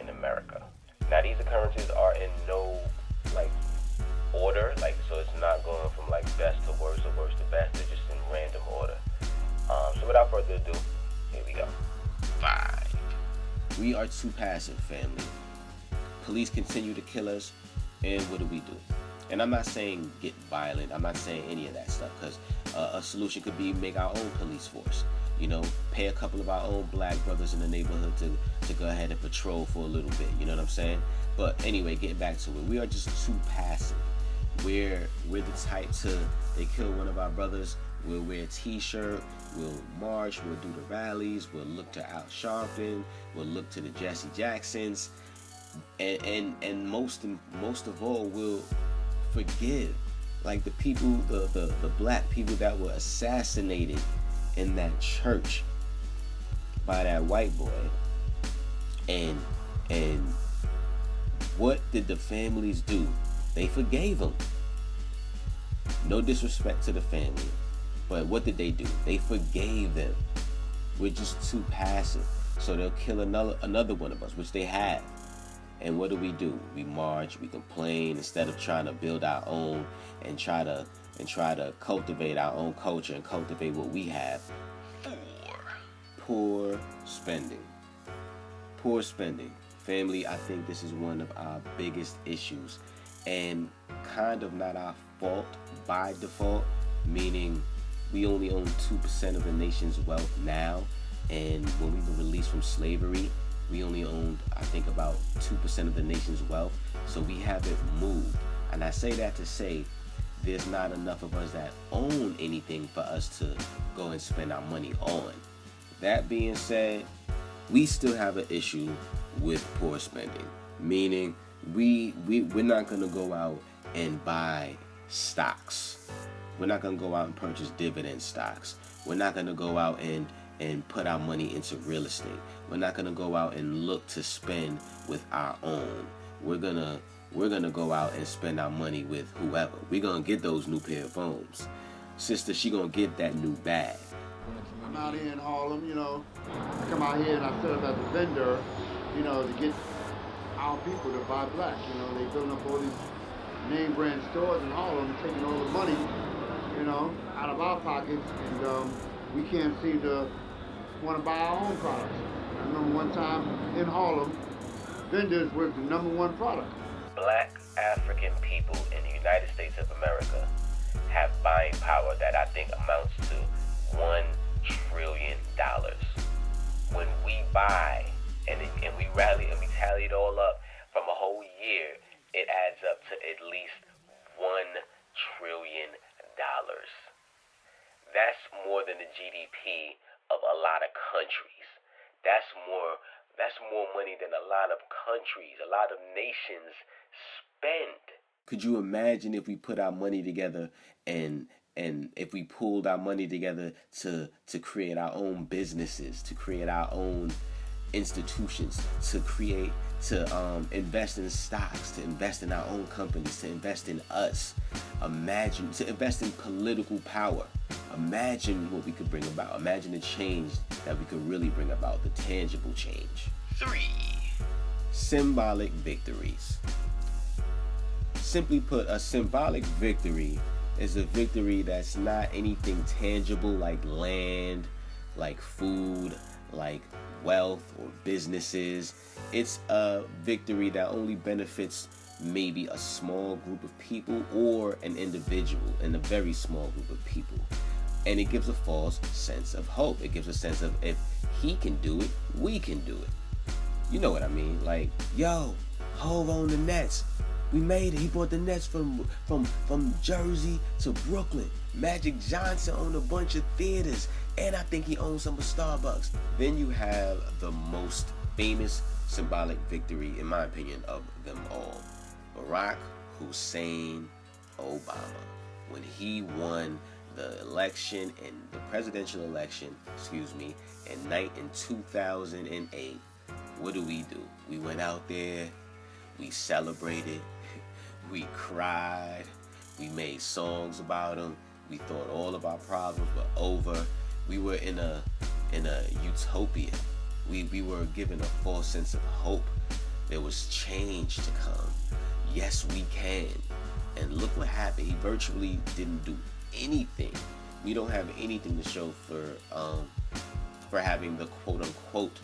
in America. Now these occurrences are in no like order, like so it's not going from like best to worst or worst to best. They're just in random order. So without further ado, here we go. 5. We are too passive, family. Police continue to kill us, and what do? And I'm not saying get violent. I'm not saying any of that stuff, because a solution could be make our own police force. You know, pay a couple of our own black brothers in the neighborhood to go ahead and patrol for a little bit. You know what I'm saying? But anyway, getting back to it, we are just too passive. We're the type to, they kill one of our brothers, we'll wear a t-shirt, we'll march, we'll do the rallies, we'll look to Al Sharpton, we'll look to the Jesse Jacksons, and most of all, we'll forgive, like the people, the black people that were assassinated in that church by that white boy. And what did the families do? They forgave them. No disrespect to the family, but what did they do? They forgave them. We're just too passive, so they'll kill another one of us, which they have. And what do? We march, we complain, instead of trying to build our own and try to cultivate our own culture and cultivate what we have. 4. Poor spending. Poor spending. Family, I think this is one of our biggest issues, and kind of not our fault by default, meaning we only own 2% of the nation's wealth now, and when we were released from slavery, we only owned, I think, about 2% of the nation's wealth, so we haven't moved. And I say that to say there's not enough of us that own anything for us to go and spend our money on. That being said, we still have an issue with poor spending, meaning we're not going to go out and buy stocks. We're not going to go out and purchase dividend stocks. We're not going to go out and put our money into real estate. We're not going to go out and look to spend with our own. We're gonna go out and spend our money with whoever. We're gonna get those new pair of phones. Sister, she gonna get that new bag. I'm out here in Harlem, you know. I come out here and I set up as a vendor, you know, to get our people to buy black. You know, they building up all these name brand stores in Harlem, taking all the money, you know, out of our pockets, and we can't seem to want to buy our own products. I remember one time in Harlem, vendors were the #1 product. Black African people in the United States of America have buying power that I think amounts to $1 trillion. When we buy and we rally and we tally it all up from a whole year, it adds up to at least $1 trillion. That's more than the GDP of a lot of countries. That's more money than a lot of countries, a lot of nations spend. Could you imagine if we put our money together and if we pulled our money together to create our own businesses, to create our own institutions, to invest in stocks, to invest in our own companies, to invest in us. Imagine, to invest in political power. Imagine what we could bring about. Imagine the change that we could really bring about, the tangible change. 3. Symbolic victories. Simply put, a symbolic victory is a victory that's not anything tangible like land, like food, like wealth or businesses. It's a victory that only benefits maybe a small group of people or an individual and a very small group of people. And it gives a false sense of hope. It gives a sense of, if he can do it, we can do it. You know what I mean? Like, yo, Hov on the Nets. We made it. He brought the Nets from Jersey to Brooklyn. Magic Johnson owned a bunch of theaters, and I think he owns some of Starbucks. Then you have the most famous symbolic victory, in my opinion, of them all. Barack Hussein Obama. When he won the election, in the presidential election, in 2008, what do? We went out there, we celebrated, we cried, we made songs about him, we thought all of our problems were over. We were in a utopia. We were given a false sense of hope. There was change to come. Yes, we can. And look what happened. He virtually didn't do anything. We don't have anything to show for having the quote unquote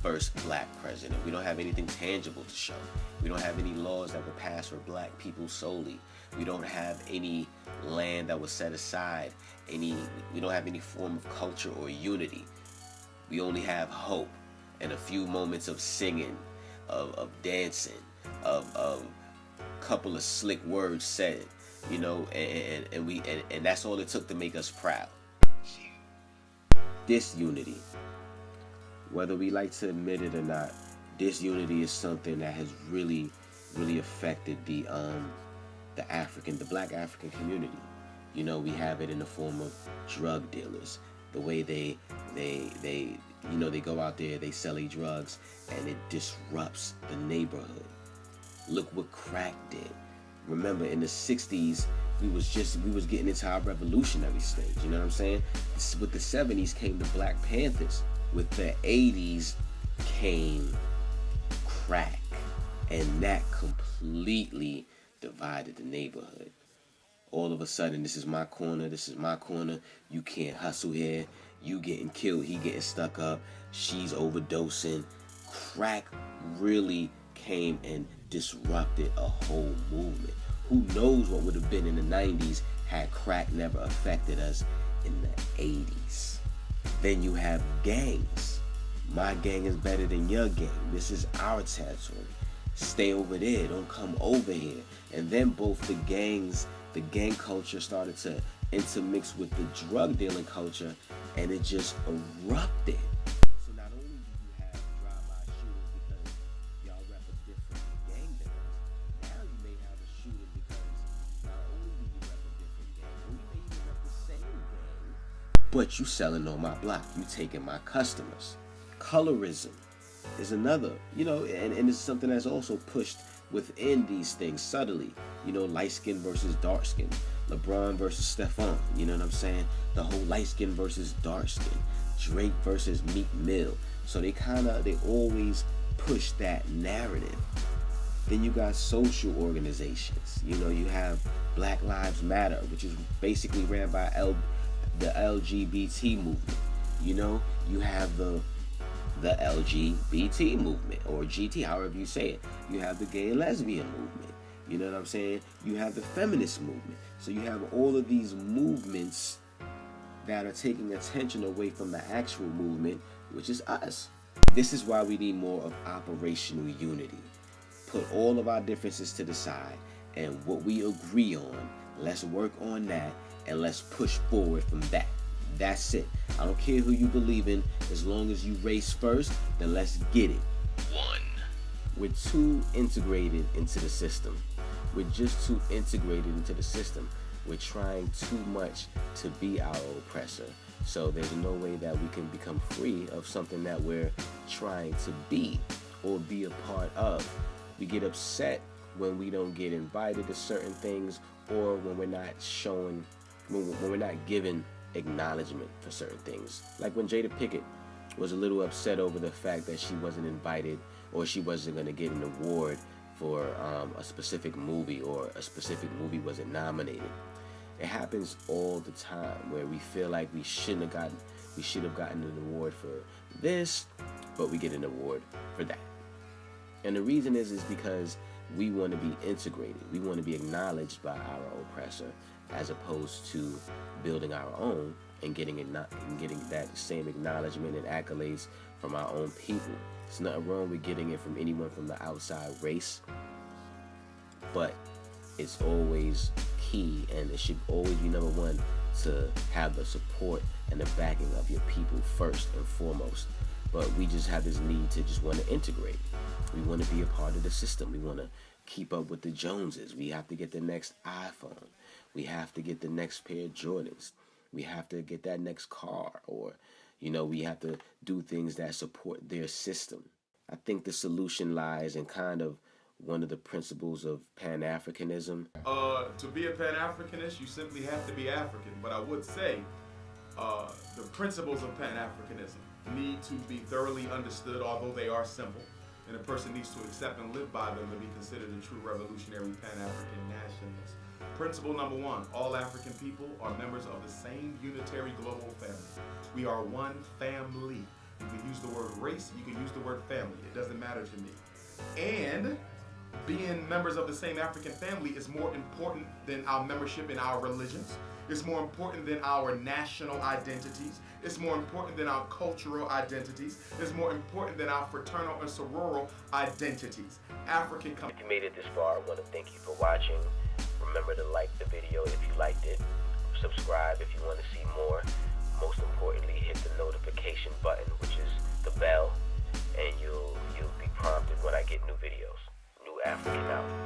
first black president. We don't have anything tangible to show. We don't have any laws that were passed for black people solely. We don't have any land that was set aside. We don't have any form of culture or unity. We only have hope and a few moments of singing, of dancing, of a couple of slick words said, you know, and that's all it took to make us proud. Disunity. Whether we like to admit it or not, disunity is something that has really affected the black African community. You know, we have it in the form of drug dealers. The way they go out there, they sell their drugs, and it disrupts the neighborhood. Look what crack did. Remember, in the 60s, we was getting into our revolutionary stage. You know what I'm saying? With the 70s came the Black Panthers. With the 80s came crack, and that completely divided the neighborhood. All of a sudden, this is my corner, you can't hustle here, you getting killed, he getting stuck up, she's overdosing. Crack really came and disrupted a whole movement. Who knows what would have been in the 90s had crack never affected us in the 80s. Then you have gangs. My gang is better than your gang. This is our territory. Stay over there, don't come over here. And then both the gang culture started to intermix with the drug dealing culture, and it just erupted. So not only do you have drive-by shooters because y'all rep a different gang than us, now you may have a shooter because not only do you rep a different gang, but you may even rep the same gang, but you selling on my block, you taking my customers. Colorism is another, and it's something that's also pushed within these things subtly. Light skin versus dark skin. LeBron versus Stephon. You know what I'm saying? The whole light skin versus dark skin. Drake versus Meek Mill. So they always push that narrative. Then you got social organizations. You have Black Lives Matter, which is basically ran by the LGBT movement. You have the LGBT movement, or GT, however you say it. You have the gay and lesbian movement. You know what I'm saying? You have the feminist movement. So you have all of these movements that are taking attention away from the actual movement, which is us. This is why we need more of operational unity. Put all of our differences to the side, and what we agree on, let's work on that, and let's push forward from that. That's it. I don't care who you believe in, as long as you race first, then let's get it. One. We're too integrated into the system. We're just too integrated into the system. We're trying too much to be our oppressor. So there's no way that we can become free of something that we're trying to be or be a part of. We get upset when we don't get invited to certain things, or when we're not showing, when we're not given acknowledgement for certain things. Like when Jada Pinkett was a little upset over the fact that she wasn't invited, or she wasn't going to get an award for a specific movie, or a specific movie wasn't nominated. It happens all the time where we feel like we should have gotten an award for this, but we get an award for that. And the reason is because we want to be integrated. We want to be acknowledged by our oppressor, as opposed to building our own and getting that same acknowledgement and accolades from our own people. There's nothing wrong with getting it from anyone from the outside race, but it's always key, and it should always be number one, to have the support and the backing of your people first and foremost. But we just have this need to just want to integrate. We want to be a part of the system. We want to keep up with the Joneses. We have to get the next iPhone. We have to get the next pair of Jordans. We have to get that next car, or, we have to do things that support their system. I think the solution lies in kind of one of the principles of Pan-Africanism. To be a Pan-Africanist, you simply have to be African. But I would say the principles of Pan-Africanism need to be thoroughly understood, although they are simple. and a person needs to accept and live by them to be considered a true revolutionary Pan-African nationalist. Principle number 1, all African people are members of the same unitary global family. We are one family. You can use the word race, you can use the word family. It doesn't matter to me. And being members of the same African family is more important than our membership in our religions. It's more important than our national identities. It's more important than our cultural identities. It's more important than our fraternal and sororal identities. African If you made it this far, I want to thank you for watching. Remember to like the video if you liked it. Subscribe if you want to see more. Most importantly, hit the notification button, which is the bell, and you'll be prompted when I get new videos. New African out.